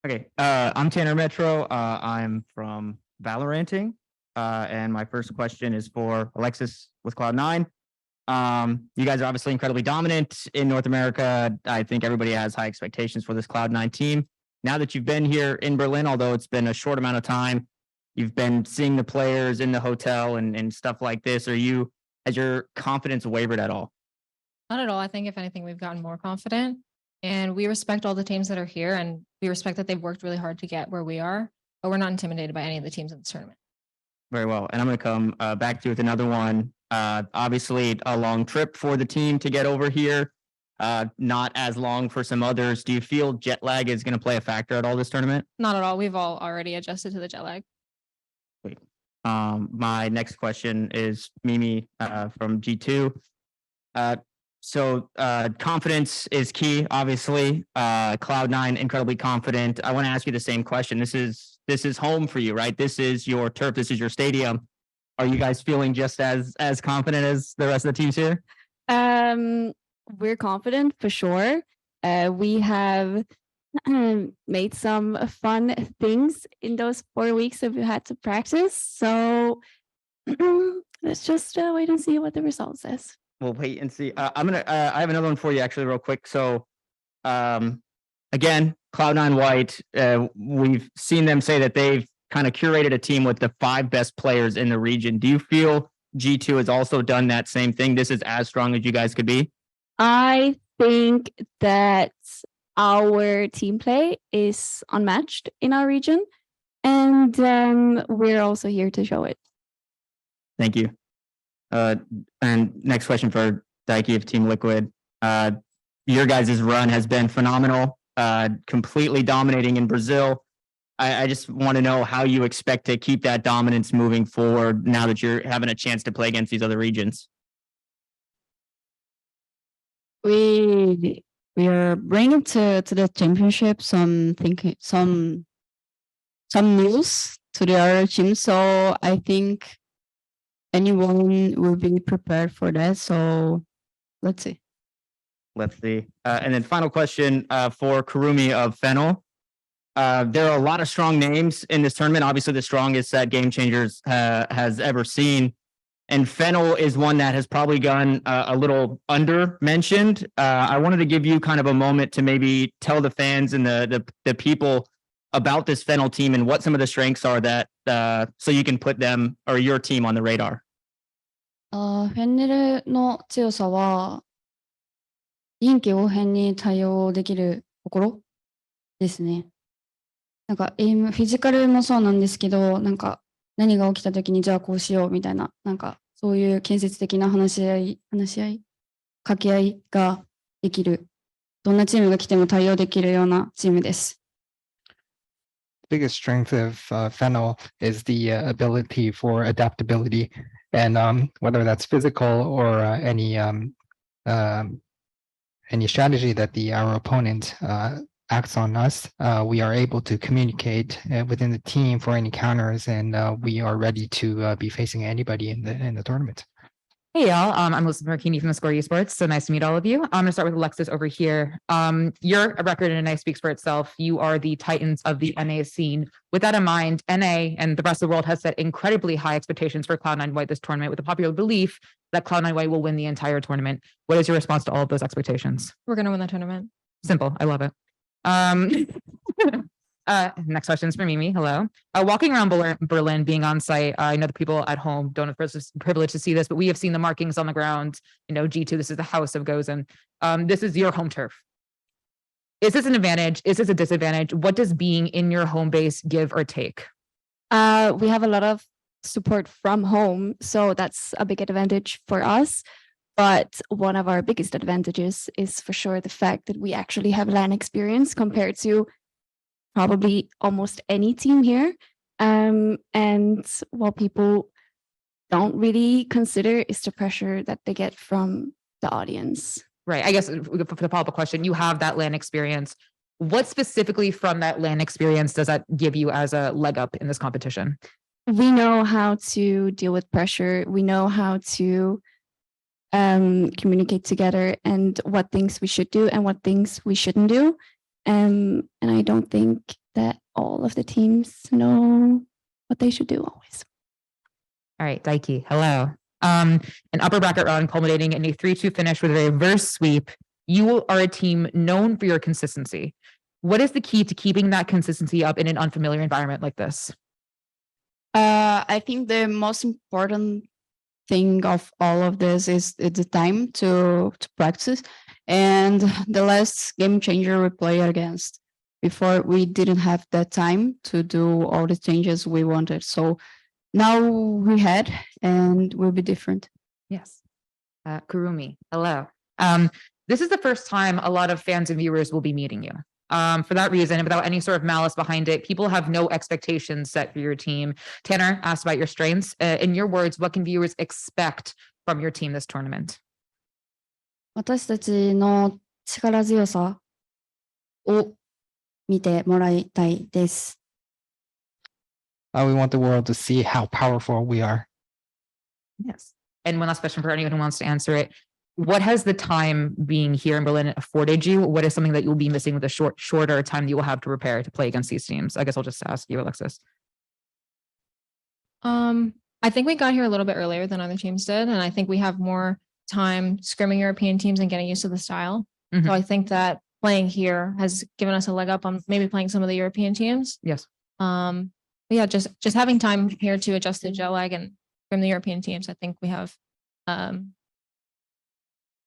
Okay, I'm Tanner Metro. I'm from Valoranting. And my first question is for Alexis with Cloud9. You guys are obviously incredibly dominant in North America. I think everybody has high expectations for this Cloud9 team. Now that you've been here in Berlin, although it's been a short amount of time, you've been seeing the players in the hotel and stuff like this. Has your confidence wavered at all? Not at all. I think if anything, we've gotten more confident, and we respect all the teams that are here, and we respect that they've worked really hard to get where we are, but we're not intimidated by any of the teams in this tournament. Very well. And I'm going to come back to you with another one. Obviously, a long trip for the team to get over here. Not as long for some others. Do you feel jet lag is going to play a factor at all this tournament? Not at all. We've all already adjusted to the jet lag. Wait. My next question is Mimi from G2. So confidence is key, obviously. Cloud9 incredibly confident. I want to ask you the same question. This is home for you, right? This is your turf. This is your stadium. Are you guys feeling just as confident as the rest of the teams here? We're confident for sure. We have made some fun things in those 4 weeks that we had to practice. So let's just wait and see what the result says. We'll wait and see. I have another one for you actually real quick. So again, Cloud9 White, we've seen them say that they've kind of curated a team with the 5 best players in the region. Do you feel G2 has also done that same thing? This is as strong as you guys could be? I think that our team play is unmatched in our region, and we're also here to show it. Thank you. And next question for Daiki of Team Liquid. Your guys' run has been phenomenal, completely dominating in Brazil. I just want to know how you expect to keep that dominance moving forward now that you're having a chance to play against these other regions. We are bringing to the championship some news to the other team, so I think anyone will be prepared for that. So let's see. Let's see. And then final question for Curumi of Fennel. There are a lot of strong names in this tournament. Obviously, the strongest that GameChangers has ever seen. And Fennel is one that has probably gone a little under-mentioned. I wanted to give you kind of a moment to maybe tell the fans and the people about this Fennel team and what some of the strengths are that so you can put them or your team on the radar. フェンネルの強さは臨機応変に対応できるところですね。なんかエイム、フィジカルもそうなんですけど、なんか何が起きた時にじゃあこうしようみたいな、なんかそういう建設的な話し合い、掛け合いができる。どんなチームが来ても対応できるようなチームです。The biggest strength of Fennel is the ability for adaptability, and whether that's physical or any strategy that our opponent acts on us, we are able to communicate within the team for any counters, and we are ready to be facing anybody in the tournament. Hey y'all, I'm Elizabeth Marchini from the Score Esports. So nice to meet all of you. I'm going to start with Alexis over here. Your record in NA speaks for itself. You are the titans of the NA scene. With that in mind, NA and the rest of the world has set incredibly high expectations for Cloud9 White this tournament, with a popular belief that Cloud9 White will win the entire tournament. What is your response to all of those expectations? We're going to win the tournament. Simple. I love it. Next question is for Mimi. Hello. Walking around Berlin, being on site, I know the people at home don't have the privilege to see this, but we have seen the markings on the ground. You know, G2, this is the house of Gozen. This is your home turf. Is this an advantage? Is this a disadvantage? What does being in your home base give or take? We have a lot of support from home, so that's a big advantage for us. But one of our biggest advantages is for sure the fact that we actually have LAN experience compared to probably almost any team here. And what people don't really consider is the pressure that they get from the audience. Right. I guess for the follow-up question, you have that LAN experience. What specifically from that LAN experience does that give you as a leg up in this competition? We know how to deal with pressure. We know how to communicate together and what things we should do and what things we shouldn't do. And I don't think that all of the teams know what they should do always. All right, Daiki, hello. An upper bracket run culminating in a 3-2 finish with a reverse sweep. You are a team known for your consistency. What is the key to keeping that consistency up in an unfamiliar environment like this? I think the most important thing of all of this is the time to practice. And the last game changer we played against, before we didn't have that time to do all the changes we wanted. So now we had, and will be different. Yes. Kurumi, hello. This is the first time a lot of fans and viewers will be meeting you. For that reason, and without any sort of malice behind it, people have no expectations set for your team. Tanner asked about your strengths. In your words, what can viewers expect from your team this tournament? 私たちの力強さを見てもらいたいです。We want the world to see how powerful we are. Yes. And one last question for anyone who wants to answer it. What has the time being here in Berlin afforded you? What is something that you'll be missing with the shorter time that you will have to prepare to play against these teams? I guess I'll just ask you, Alexis. I think we got here a little bit earlier than other teams did, and I think we have more time scrimming European teams and getting used to the style. Mhm. So I think that playing here has given us a leg up on maybe playing some of the European teams. Yes. But yeah, just having time here to adjust to jet lag and from the European teams, I think we have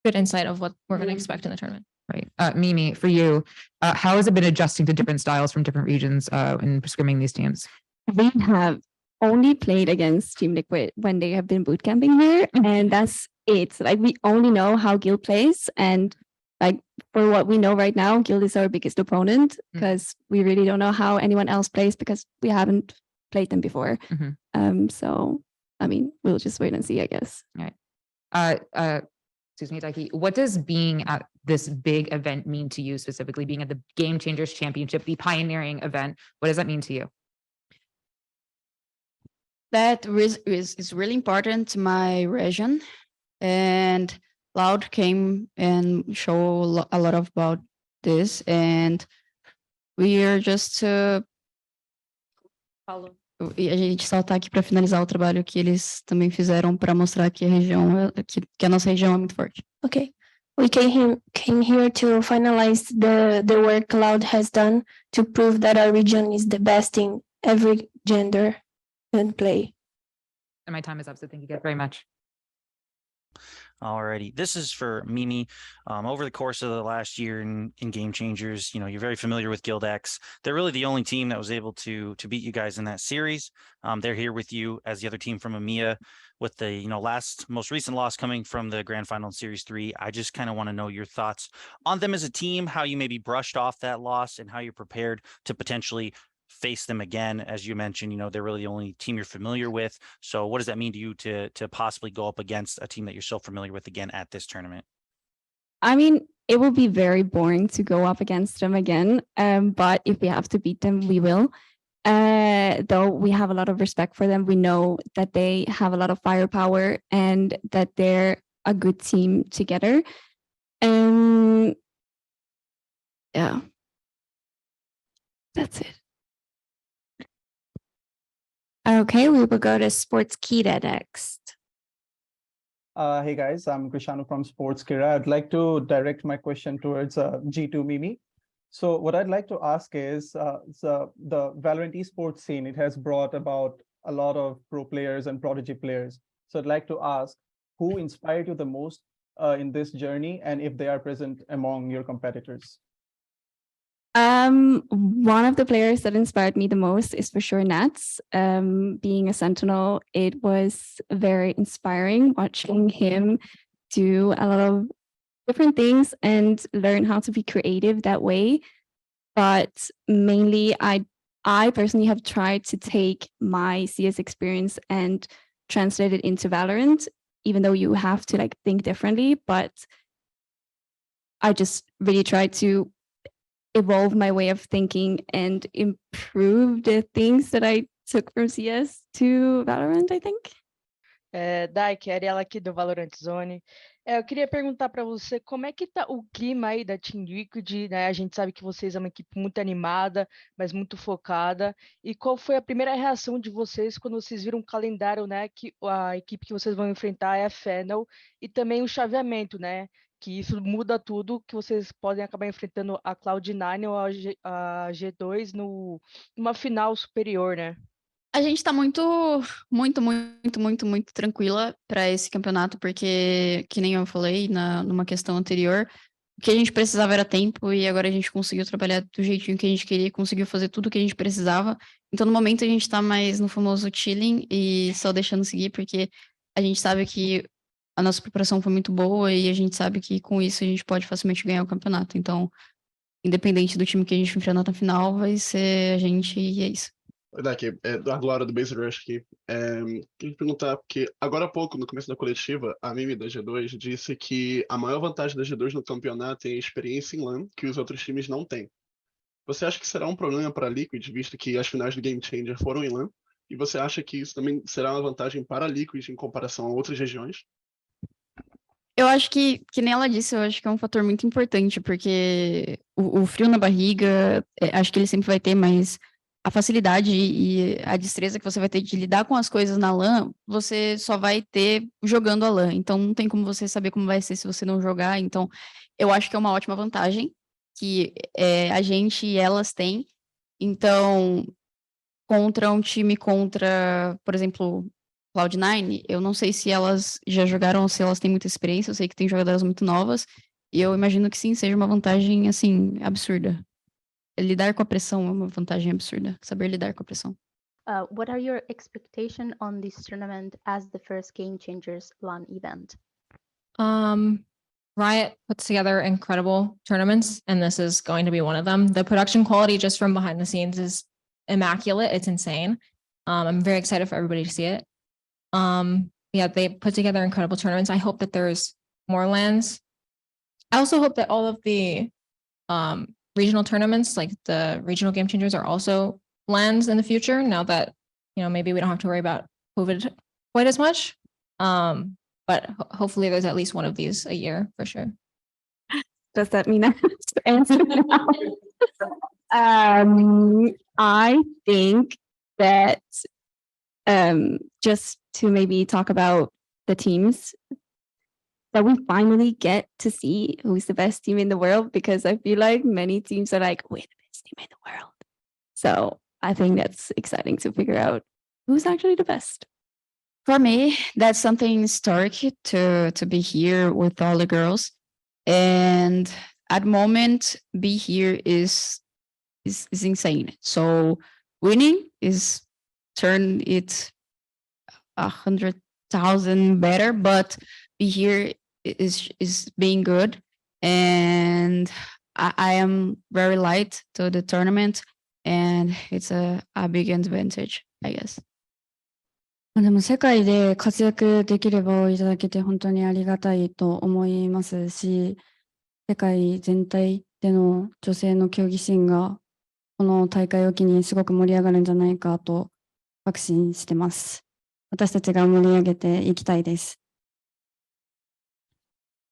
good insight of what we're going to expect in the tournament. Right. Mimi, for you, how has it been adjusting to different styles from different regions in scrimming these teams? We have only played against Team Liquid when they have been boot camping here, and that's it. Like, we only know how Guild plays, and like, for what we know right now, Guild is our biggest opponent because we really don't know how anyone else plays because we haven't played them before. So I mean, we'll just wait and see, I guess. Excuse me, Daiki, what does being at this big event mean to you specifically, being at the Game Changers Championship, the pioneering event? What does that mean to you? That is really important to my region, and Loud came and show a lot about this, and we are just a gente só está aqui para finalizar o trabalho que eles também fizeram para mostrar que a região, que a nossa região é muito forte. Okay, we came here to finalize the work Cloud has done to prove that our region is the best in every gender and play. And my time is up, so thank you guys very much. Alrighty, this is for Mimi. Over the course of the last year in Game Changers, you know, you're very familiar with Guild X. They're really the only team that was able to beat you guys in that series. They're here with you as the other team from EMEA, with the most recent loss coming from the grand final in Series 3. I just kind of want to know your thoughts on them as a team, how you maybe brushed off that loss, and how you're prepared to potentially face them again. As you mentioned, you know, they're really the only team you're familiar with. So what does that mean to you to possibly go up against a team that you're so familiar with again at this tournament? I mean, it will be very boring to go up against them again. But if we have to beat them, we will. Though we have a lot of respect for them. We know that they have a lot of firepower and that they're a good team together. Yeah, that's it. Okay, we will go to Sports Kita next. Hey guys, I'm Krishanu from Sports Kira. I'd like to direct my question towards G2 Mimi. So what I'd like to ask is the Valorant esports scene, it has brought about a lot of pro players and prodigy players. So I'd like to ask, who inspired you the most in this journey, and if they are present among your competitors? One of the players that inspired me the most is for sure Nats. Being a Sentinel, it was very inspiring watching him do a lot of different things and learn how to be creative that way. But mainly, I personally have tried to take my CS experience and translate it into Valorant, even though you have to like think differently. But I just really tried to evolve my way of thinking and improve the things that I took from CS to Valorant, I think. Daiki, Ariela aqui do Valorant Zone. Eu queria perguntar para você como é que tá o clima aí da Team Liquid, né? A gente sabe que vocês é uma equipe muito animada, mas muito focada. E qual foi a primeira reação de vocês quando vocês viram o calendário, né? Que a equipe que vocês vão enfrentar é a Fennel e também o chaveamento, né? Que isso muda tudo, que vocês podem acabar enfrentando a Cloud9 ou a G2 numa final superior, né? A gente tá muito tranquila para esse campeonato, porque, que nem eu falei numa questão anterior, o que a gente precisava era tempo e agora a gente conseguiu trabalhar do jeitinho que a gente queria, conseguiu fazer tudo o que a gente precisava. Então, no momento, a gente tá mais no famoso chilling e só deixando seguir, porque a gente sabe que a nossa preparação foi muito boa e a gente sabe que com isso a gente pode facilmente ganhar o campeonato. Então, independente do time que a gente enfrentar na final, vai ser a gente e é isso. Daqui, da Glória do Base Rush aqui. Queria perguntar, porque agora há pouco, no começo da coletiva, a Mimi da G2 disse que a maior vantagem da G2 no campeonato é a experiência em LAN que os outros times não têm. Você acha que será um problema para a Liquid, visto que as finais do Game Changer foram em LAN? E você acha que isso também será uma vantagem para a Liquid em comparação a outras regiões? Eu acho que nem ela disse, eu acho que é um fator muito importante, porque o frio na barriga, acho que ele sempre vai ter, mas a facilidade e a destreza que você vai ter de lidar com as coisas na LAN, você só vai ter jogando a LAN. Então, não tem como você saber como vai ser se você não jogar. Então, eu acho que é uma ótima vantagem que a gente e elas têm. Então, contra um time por exemplo, Cloud9, eu não sei se elas já jogaram ou se elas têm muita experiência, eu sei que tem jogadoras muito novas, e eu imagino que sim, seja uma vantagem, assim, absurda. Lidar com a pressão é uma vantagem absurda, saber lidar com a pressão. What are your expectations on this tournament as the first Game Changers LAN event? Riot puts together incredible tournaments, and this is going to be one of them. The production quality just from behind the scenes is immaculate. It's insane. I'm very excited for everybody to see it. Yeah, they put together incredible tournaments. I hope that there's more LANs. I also hope that all of the regional tournaments, like the regional Game Changers, are also LANs in the future. Now that maybe we don't have to worry about COVID quite as much. But hopefully there's at least one of these a year for sure. Does that mean I have to answer now? I think that just to maybe talk about the teams, that we finally get to see who's the best team in the world, because I feel like many teams are like, we're the best team in the world. So I think that's exciting to figure out who's actually the best. For me, that's something historic to be here with all the girls. And at the moment, be here is insane. So winning is turn it 100,000 better, but be here is being good. And I am very light to the tournament, and it's a big advantage, I guess. でも世界で活躍できればいただけて本当にありがたいと思いますし、世界全体での女性の競技シーンがこの大会を機にすごく盛り上がるんじゃないかと確信してます。私たちが盛り上げていきたいです。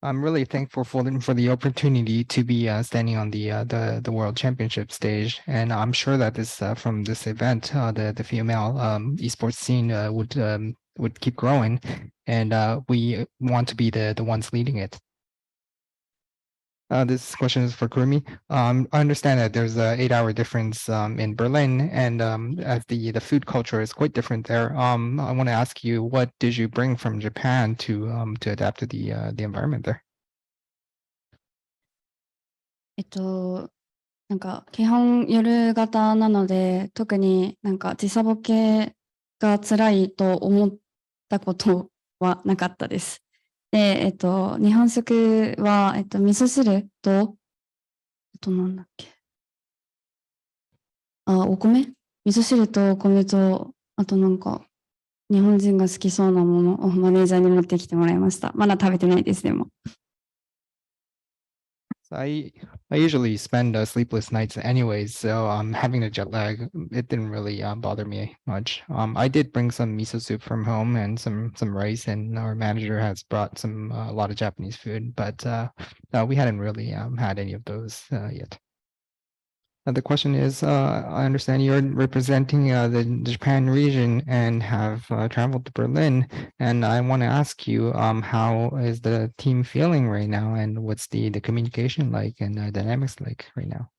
I'm really thankful for the opportunity to be standing on the World Championship stage, and I'm sure that from this event, the female esports scene would keep growing, and we want to be the ones leading it. This question is for Kurumi. I understand that there's a 8-hour difference in Berlin, and as the food culture is quite different there. I want to ask you, what did you bring from Japan to adapt to the environment there? なんか基本夜型なので、特になんか時差ボケが辛いと思ったことはなかったです。で、日本食は、味噌汁と、あとなんだっけ。お米？味噌汁とお米と、あとなんか、日本人が好きそうなものをマネージャーに持ってきてもらいました。まだ食べてないです、でも。So I usually spend sleepless nights anyways, so having a jet lag, it didn't really bother me much. I did bring some miso soup from home and some rice, and our manager has brought some a lot of Japanese food, but no, we hadn't really had any of those yet. The question is, I understand you're representing the Japan region and have traveled to Berlin, and I want to ask you, how is the team feeling right now, and what's the communication like and dynamics like right now?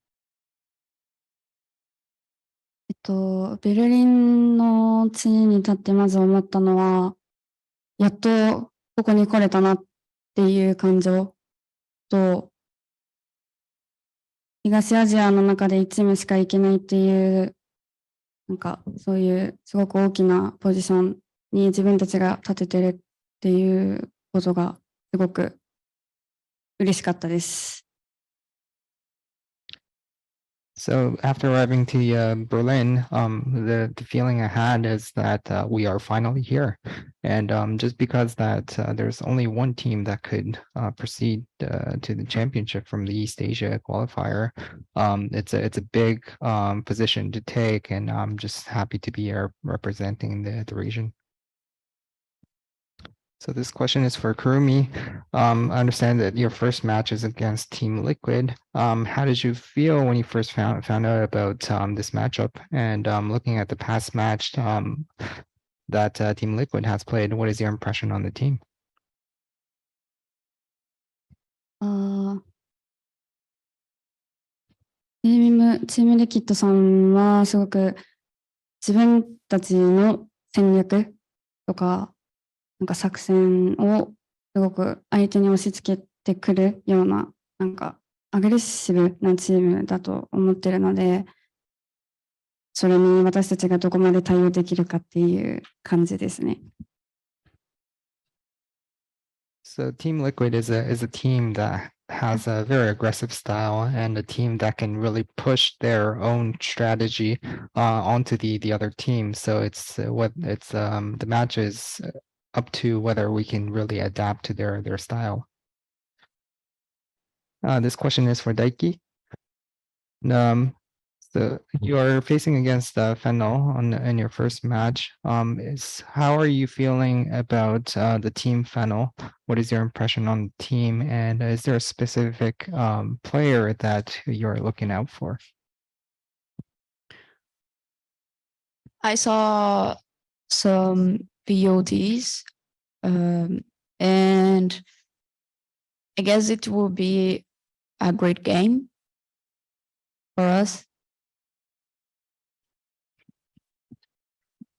ベルリンの地に立ってまず思ったのは、やっとここに来れたなっていう感情と、東アジアの中で1チームしか行けないっていう、なんかそういうすごく大きなポジションに自分たちが立ててるっていうことがすごく嬉しかったです。So after arriving to Berlin, the feeling I had is that we are finally here, and just because that there's only one team that could proceed to the championship from the East Asia qualifier, it's a big position to take, and I'm just happy to be here representing the region. So this question is for Kurumi. I understand that your first match is against Team Liquid. How did you feel when you first found out about this matchup? And looking at the past match that Team Liquid has played, what is your impression on the team? チームリキッドさんはすごく自分たちの戦略とか、なんか作戦をすごく相手に押し付けてくるような、なんかアグレッシブなチームだと思ってるので、それに私たちがどこまで対応できるかっていう感じですね。So Team Liquid is a team that has a very aggressive style and a team that can really push their own strategy onto the other team. So it's the match is up to whether we can really adapt to their style. This question is for Daiki. So you are facing against Fennel in your first match. How are you feeling about the team Fennel? What is your impression on the team? And is there a specific player that you're looking out for? I saw some VODs, and I guess it will be a great game for us.